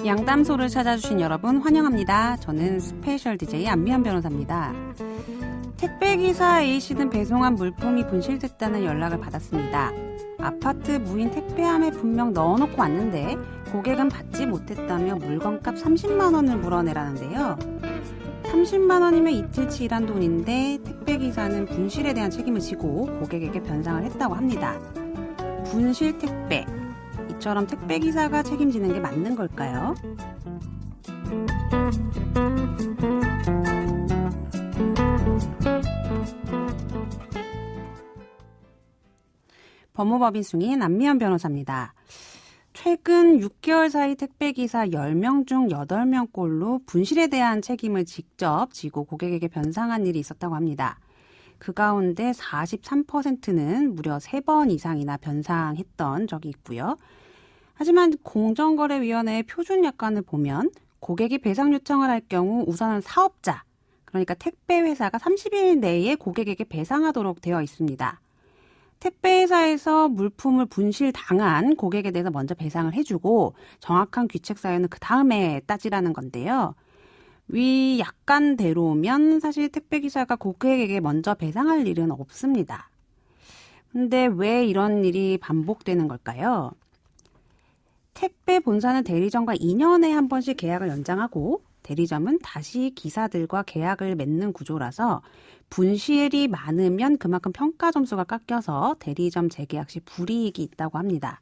양담소를 찾아주신 여러분 환영합니다. 저는 스페셜 DJ 안미연 변호사입니다. 택배기사 A씨는 배송한 물품이 분실됐다는 연락을 받았습니다. 아파트 무인 택배함에 분명 넣어놓고 왔는데 고객은 받지 못했다며 물건값 30만 원을 물어내라는데요. 30만 원이면 이틀치 일한 돈인데 택배기사는 분실에 대한 책임을 지고 고객에게 변상을 했다고 합니다. 분실 택배, 이처럼 택배기사가 책임지는 게 맞는 걸까요? 법무법인 승인 안미연 변호사입니다. 최근 6개월 사이 택배기사 10명 중 8명꼴로 분실에 대한 책임을 직접 지고 고객에게 변상한 일이 있었다고 합니다. 그 가운데 43%는 무려 3번 이상이나 변상했던 적이 있고요. 하지만 공정거래위원회의 표준 약관을 보면 고객이 배상 요청을 할 경우 우선은 사업자, 그러니까 택배회사가 30일 내에 고객에게 배상하도록 되어 있습니다. 택배회사에서 물품을 분실당한 고객에 대해서 먼저 배상을 해주고 정확한 귀책 사유는 그 다음에 따지라는 건데요. 위 약관대로면 사실 택배기사가 고객에게 먼저 배상할 일은 없습니다. 근데 왜 이런 일이 반복되는 걸까요? 택배 본사는 대리점과 2년에 한 번씩 계약을 연장하고 대리점은 다시 기사들과 계약을 맺는 구조라서 분실이 많으면 그만큼 평가 점수가 깎여서 대리점 재계약 시 불이익이 있다고 합니다.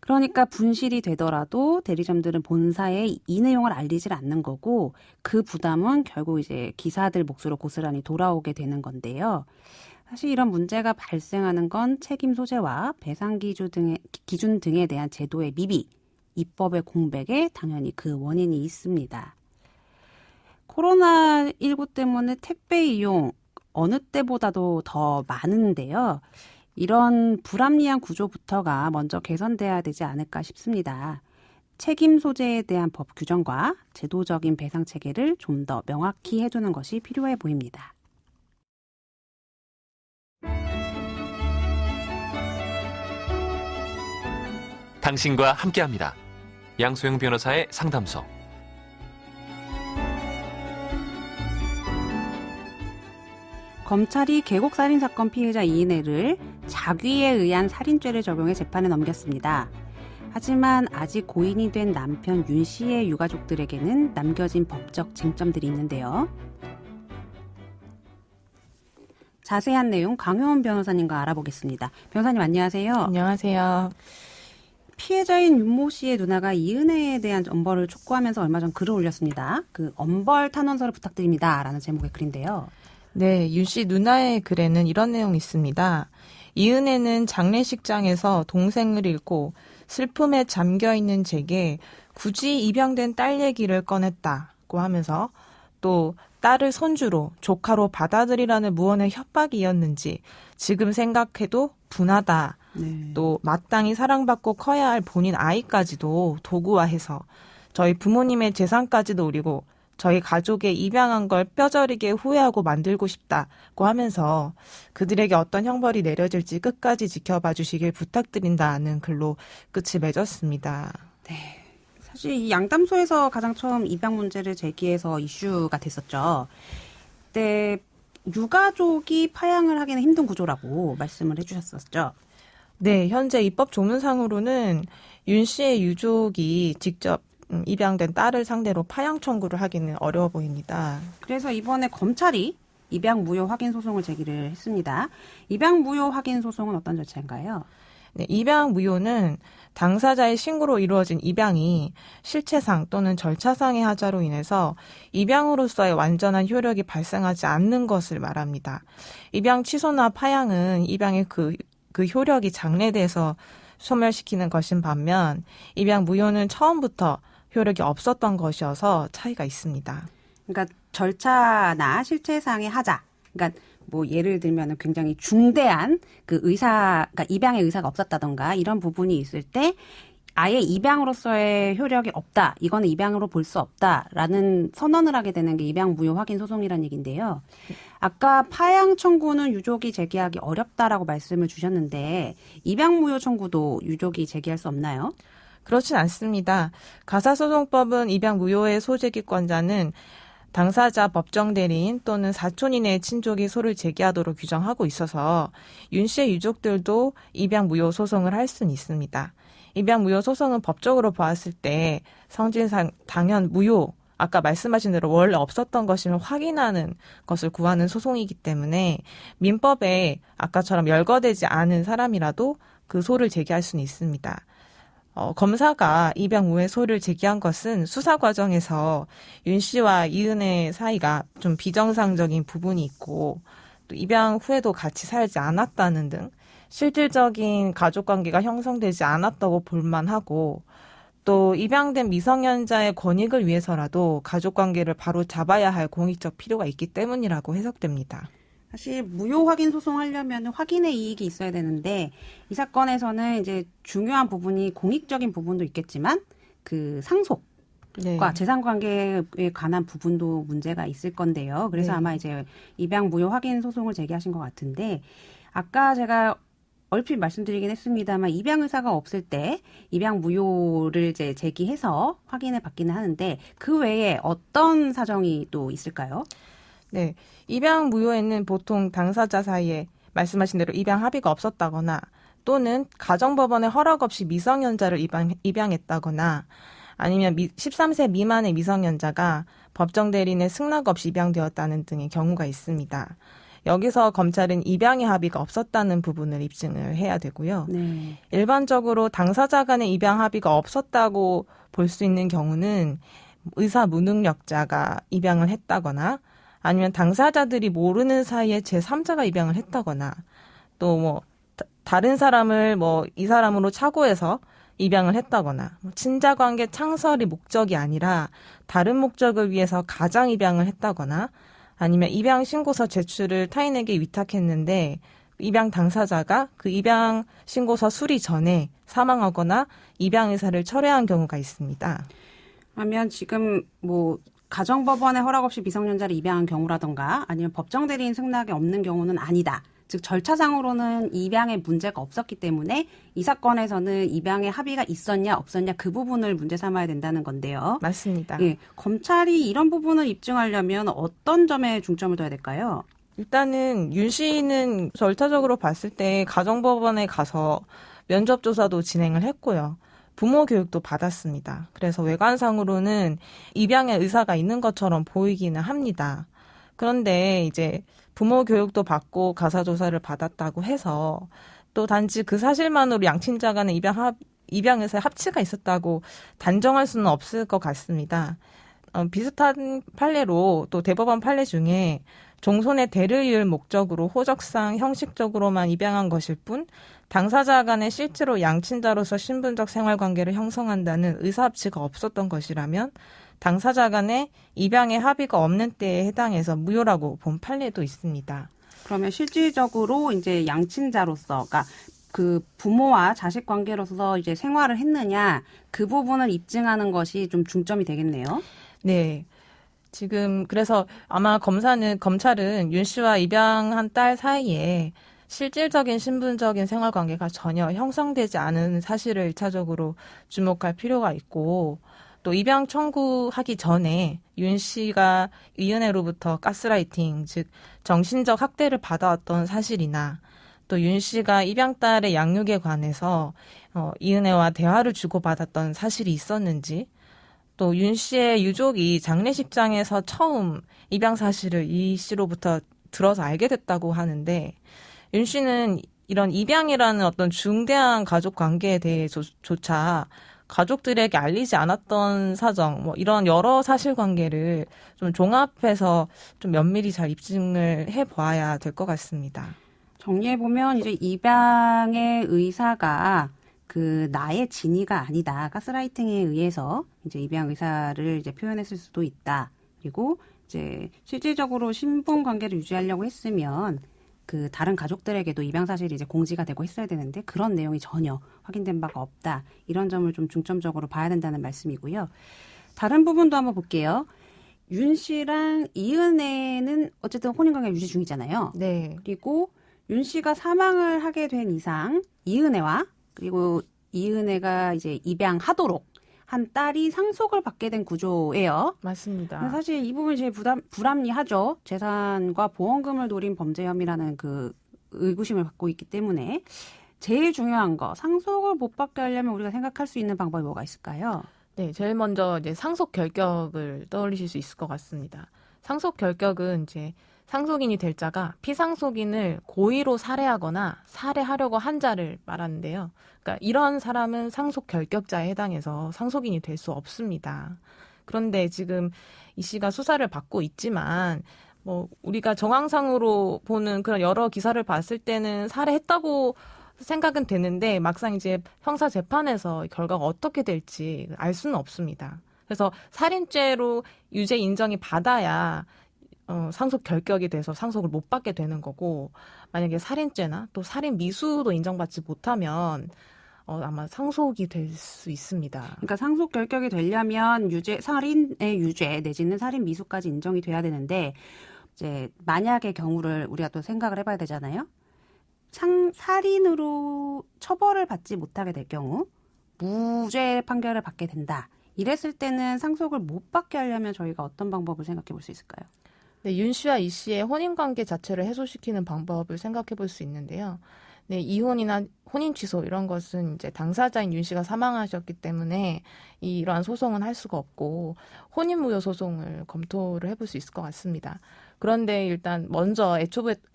그러니까 분실이 되더라도 대리점들은 본사에 이 내용을 알리질 않는 거고 그 부담은 결국 이제 기사들 몫으로 고스란히 돌아오게 되는 건데요. 사실 이런 문제가 발생하는 건 책임 소재와 배상 기준 등에 대한 제도의 미비, 입법의 공백에 당연히 그 원인이 있습니다. 코로나19 때문에 택배 이용 어느 때보다도 더 많은데요. 이런 불합리한 구조부터가 먼저 개선돼야 되지 않을까 싶습니다. 책임 소재에 대한 법 규정과 제도적인 배상 체계를 좀 더 명확히 해두는 것이 필요해 보입니다. 당신과 함께합니다. 양소영 변호사의 상담소. 검찰이 계곡살인사건 피해자 이인혜를 자귀에 의한 살인죄를 적용해 재판에 넘겼습니다. 하지만 아직 고인이 된 남편 윤 씨의 유가족들에게는 남겨진 법적 쟁점들이 있는데요. 자세한 내용 강효원 변호사님과 알아보겠습니다. 변호사님 안녕하세요. 안녕하세요. 피해자인 윤모 씨의 누나가 이은혜에 대한 엄벌을 촉구하면서 얼마 전 글을 올렸습니다. 그 엄벌 탄원서를 부탁드립니다. 라는 제목의 글인데요. 네, 윤 씨 누나의 글에는 이런 내용이 있습니다. 이은혜는 장례식장에서 동생을 잃고 슬픔에 잠겨있는 제게 굳이 입양된 딸 얘기를 꺼냈다고 하면서 또 딸을 손주로 조카로 받아들이라는 무언의 협박이었는지 지금 생각해도 분하다. 네. 또 마땅히 사랑받고 커야 할 본인 아이까지도 도구화해서 저희 부모님의 재산까지도 노리고 저희 가족의 입양한 걸 뼈저리게 후회하고 만들고 싶다고 하면서 그들에게 어떤 형벌이 내려질지 끝까지 지켜봐 주시길 부탁드린다는 글로 끝을 맺었습니다. 네, 사실 이 양담소에서 가장 처음 입양 문제를 제기해서 이슈가 됐었죠. 그때 유가족이 파양을 하기는 힘든 구조라고 말씀을 해주셨었죠. 네, 현재 입법 조문상으로는 윤 씨의 유족이 직접 입양된 딸을 상대로 파양 청구를 하기는 어려워 보입니다. 그래서 이번에 검찰이 입양 무효 확인 소송을 제기를 했습니다. 입양 무효 확인 소송은 어떤 절차인가요? 네, 입양 무효는 당사자의 신고로 이루어진 입양이 실체상 또는 절차상의 하자로 인해서 입양으로서의 완전한 효력이 발생하지 않는 것을 말합니다. 입양 취소나 파양은 입양의 그 효력이 장래돼서 소멸시키는 것인 반면 입양 무효는 처음부터 효력이 없었던 것이어서 차이가 있습니다. 그러니까 절차나 실체상의 하자. 그러니까 뭐 예를 들면 굉장히 중대한 그 그러니까 입양의 의사가 없었다던가 이런 부분이 있을 때 아예 입양으로서의 효력이 없다. 이거는 입양으로 볼 수 없다라는 선언을 하게 되는 게 입양 무효 확인 소송이라는 얘기인데요. 아까 파양 청구는 유족이 제기하기 어렵다라고 말씀을 주셨는데 입양 무효 청구도 유족이 제기할 수 없나요? 그렇진 않습니다. 가사소송법은 입양 무효의 소재기권자는 당사자 법정 대리인 또는 사촌 이내의 친족이 소를 제기하도록 규정하고 있어서 윤 씨의 유족들도 입양 무효 소송을 할 수는 있습니다. 입양 무효 소송은 법적으로 보았을 때 성질상 당연 무효, 아까 말씀하신 대로 원래 없었던 것임을 확인하는 것을 구하는 소송이기 때문에 민법에 아까처럼 열거되지 않은 사람이라도 그 소를 제기할 수는 있습니다. 검사가 입양 무효 소를 제기한 것은 수사 과정에서 윤 씨와 이은혜 사이가 좀 비정상적인 부분이 있고 또 입양 후에도 같이 살지 않았다는 등 실질적인 가족관계가 형성되지 않았다고 볼만하고 또 입양된 미성년자의 권익을 위해서라도 가족관계를 바로 잡아야 할 공익적 필요가 있기 때문이라고 해석됩니다. 사실 무효 확인 소송하려면 확인의 이익이 있어야 되는데 이 사건에서는 이제 중요한 부분이 공익적인 부분도 있겠지만 그 상속과 네. 재산 관계에 관한 부분도 문제가 있을 건데요. 그래서 네. 아마 이제 입양 무효 확인 소송을 제기하신 것 같은데 아까 제가 얼핏 말씀드리긴 했습니다만 입양 의사가 없을 때 입양 무효를 이제 제기해서 확인을 받기는 하는데 그 외에 어떤 사정이 또 있을까요? 네. 입양 무효에는 보통 당사자 사이에 말씀하신 대로 입양 합의가 없었다거나 또는 가정법원의 허락 없이 미성년자를 입양했다거나 아니면 13세 미만의 미성년자가 법정 대리인의 승낙 없이 입양되었다는 등의 경우가 있습니다. 여기서 검찰은 입양의 합의가 없었다는 부분을 입증을 해야 되고요. 네. 일반적으로 당사자 간의 입양 합의가 없었다고 볼 수 있는 경우는 의사 무능력자가 입양을 했다거나 아니면 당사자들이 모르는 사이에 제3자가 입양을 했다거나 또 뭐 다른 사람을 뭐 이 사람으로 착오해서 입양을 했다거나 친자관계 창설이 목적이 아니라 다른 목적을 위해서 가장 입양을 했다거나 아니면 입양 신고서 제출을 타인에게 위탁했는데 입양 당사자가 그 입양 신고서 수리 전에 사망하거나 입양 의사를 철회한 경우가 있습니다. 그러면 지금 뭐 가정법원의 허락 없이 미성년자를 입양한 경우라던가 아니면 법정 대리인 승낙이 없는 경우는 아니다. 즉 절차상으로는 입양에 문제가 없었기 때문에 이 사건에서는 입양에 합의가 있었냐 없었냐 그 부분을 문제 삼아야 된다는 건데요. 맞습니다. 예, 검찰이 이런 부분을 입증하려면 어떤 점에 중점을 둬야 될까요? 일단은 윤 씨는 절차적으로 봤을 때 가정법원에 가서 면접조사도 진행을 했고요. 부모 교육도 받았습니다. 그래서 외관상으로는 입양의 의사가 있는 것처럼 보이기는 합니다. 그런데 이제 부모 교육도 받고 가사조사를 받았다고 해서 또 단지 그 사실만으로 양친자 간의 입양 의사의 합치가 있었다고 단정할 수는 없을 것 같습니다. 비슷한 판례로 또 대법원 판례 중에 종손의 대를 이을 목적으로 호적상 형식적으로만 입양한 것일 뿐 당사자 간에 실제로 양친자로서 신분적 생활관계를 형성한다는 의사합치가 없었던 것이라면 당사자 간에 입양의 합의가 없는 때에 해당해서 무효라고 본 판례도 있습니다. 그러면 실질적으로 이제 양친자로서, 그러니까 그 부모와 자식 관계로서 이제 생활을 했느냐 그 부분을 입증하는 것이 좀 중점이 되겠네요. 네. 지금 그래서 아마 검찰은 윤 씨와 입양한 딸 사이에 실질적인 신분적인 생활관계가 전혀 형성되지 않은 사실을 1차적으로 주목할 필요가 있고 또 입양 청구하기 전에 윤 씨가 이은혜로부터 가스라이팅, 즉 정신적 학대를 받아왔던 사실이나 또 윤 씨가 입양 딸의 양육에 관해서 이은혜와 대화를 주고받았던 사실이 있었는지 또 윤 씨의 유족이 장례식장에서 처음 입양 사실을 이 씨로부터 들어서 알게 됐다고 하는데 윤 씨는 이런 입양이라는 어떤 중대한 가족 관계에 대해조차 가족들에게 알리지 않았던 사정, 뭐 이런 여러 사실관계를 좀 종합해서 좀 면밀히 잘 입증을 해봐야 될 것 같습니다. 정리해보면 이제 입양의 의사가 그 나의 진위가 아니다. 가스라이팅에 의해서 이제 입양 의사를 이제 표현했을 수도 있다. 그리고 이제 실질적으로 신분 관계를 유지하려고 했으면 그 다른 가족들에게도 입양 사실이 이제 공지가 되고 있어야 되는데 그런 내용이 전혀 확인된 바가 없다. 이런 점을 좀 중점적으로 봐야 된다는 말씀이고요. 다른 부분도 한번 볼게요. 윤 씨랑 이은혜는 어쨌든 혼인관계 유지 중이잖아요. 네. 그리고 윤 씨가 사망을 하게 된 이상 이은혜와 그리고 이은혜가 이제 입양하도록 한 딸이 상속을 받게 된 구조예요. 맞습니다. 근데 사실 이 부분이 제일 불합리하죠. 재산과 보험금을 노린 범죄 혐의라는 그 의구심을 갖고 있기 때문에 제일 중요한 거 상속을 못 받게 하려면 우리가 생각할 수 있는 방법이 뭐가 있을까요? 네, 제일 먼저 이제 상속 결격을 떠올리실 수 있을 것 같습니다. 상속 결격은 이제 상속인이 될 자가 피상속인을 고의로 살해하거나 살해하려고 한 자를 말하는데요. 그러니까 이런 사람은 상속 결격자에 해당해서 상속인이 될 수 없습니다. 그런데 지금 이 씨가 수사를 받고 있지만 뭐 우리가 정황상으로 보는 그런 여러 기사를 봤을 때는 살해했다고 생각은 되는데 막상 이제 형사 재판에서 결과가 어떻게 될지 알 수는 없습니다. 그래서 살인죄로 유죄 인정이 받아야 상속 결격이 돼서 상속을 못 받게 되는 거고, 만약에 살인죄나 또 살인 미수도 인정받지 못하면 아마 상속이 될 수 있습니다. 그러니까 상속 결격이 되려면 살인의 유죄 내지는 살인 미수까지 인정이 돼야 되는데 이제 만약의 경우를 우리가 또 생각을 해봐야 되잖아요. 살인으로 처벌을 받지 못하게 될 경우 무죄 판결을 받게 된다. 이랬을 때는 상속을 못 받게 하려면 저희가 어떤 방법을 생각해 볼 수 있을까요? 네, 윤 씨와 이 씨의 혼인관계 자체를 해소시키는 방법을 생각해 볼 수 있는데요. 네, 이혼이나 혼인 취소 이런 것은 이제 당사자인 윤 씨가 사망하셨기 때문에 이러한 소송은 할 수가 없고 혼인무효 소송을 검토를 해볼 수 있을 것 같습니다. 그런데 일단 먼저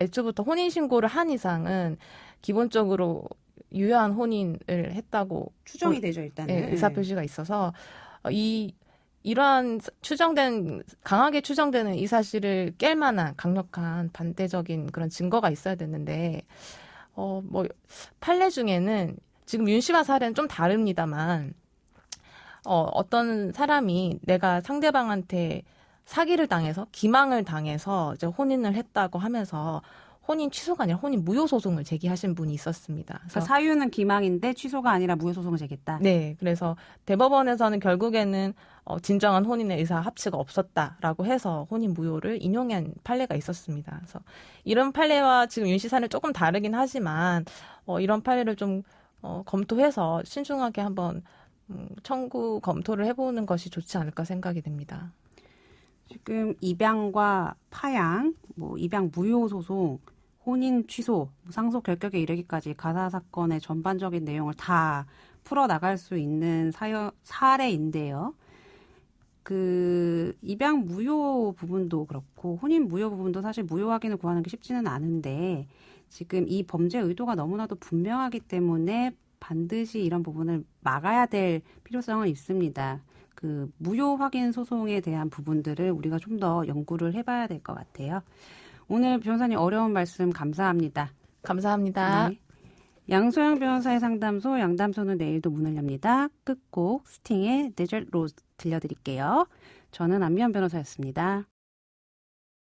애초부터 혼인신고를 한 이상은 기본적으로 유효한 혼인을 했다고 추정이 되죠, 일단은. 네, 의사표시가 있어서 이러한 강하게 추정되는 이 사실을 깰 만한 강력한 반대적인 그런 증거가 있어야 되는데, 판례 중에는 지금 윤 씨와 사례는 좀 다릅니다만, 어떤 사람이 내가 상대방한테 사기를 당해서, 기망을 당해서 이제 혼인을 했다고 하면서 혼인 취소가 아니라 혼인 무효 소송을 제기하신 분이 있었습니다. 그래서 사유는 기망인데 취소가 아니라 무효 소송을 제기했다. 네, 그래서 대법원에서는 결국에는 진정한 혼인의 의사 합치가 없었다라고 해서 혼인 무효를 인용한 판례가 있었습니다. 그래서 이런 판례와 지금 윤 씨 사례는 조금 다르긴 하지만 이런 판례를 좀 검토해서 신중하게 한번 청구 검토를 해보는 것이 좋지 않을까 생각이 됩니다. 지금 입양과 파양, 입양 무효 소송, 혼인 취소, 상속 결격에 이르기까지 가사 사건의 전반적인 내용을 다 풀어나갈 수 있는 사례인데요. 그 입양 무효 부분도 그렇고 혼인 무효 부분도 사실 무효 확인을 구하는 게 쉽지는 않은데 지금 이 범죄 의도가 너무나도 분명하기 때문에 반드시 이런 부분을 막아야 될 필요성은 있습니다. 그 무효 확인 소송에 대한 부분들을 우리가 좀 더 연구를 해봐야 될 것 같아요. 오늘 변호사님 어려운 말씀 감사합니다. 감사합니다. 네. 양소영 변호사의 상담소 양담소는 내일도 문을 엽니다. 끝곡 스팅의 데저트 로즈 들려드릴게요. 저는 안미연 변호사였습니다.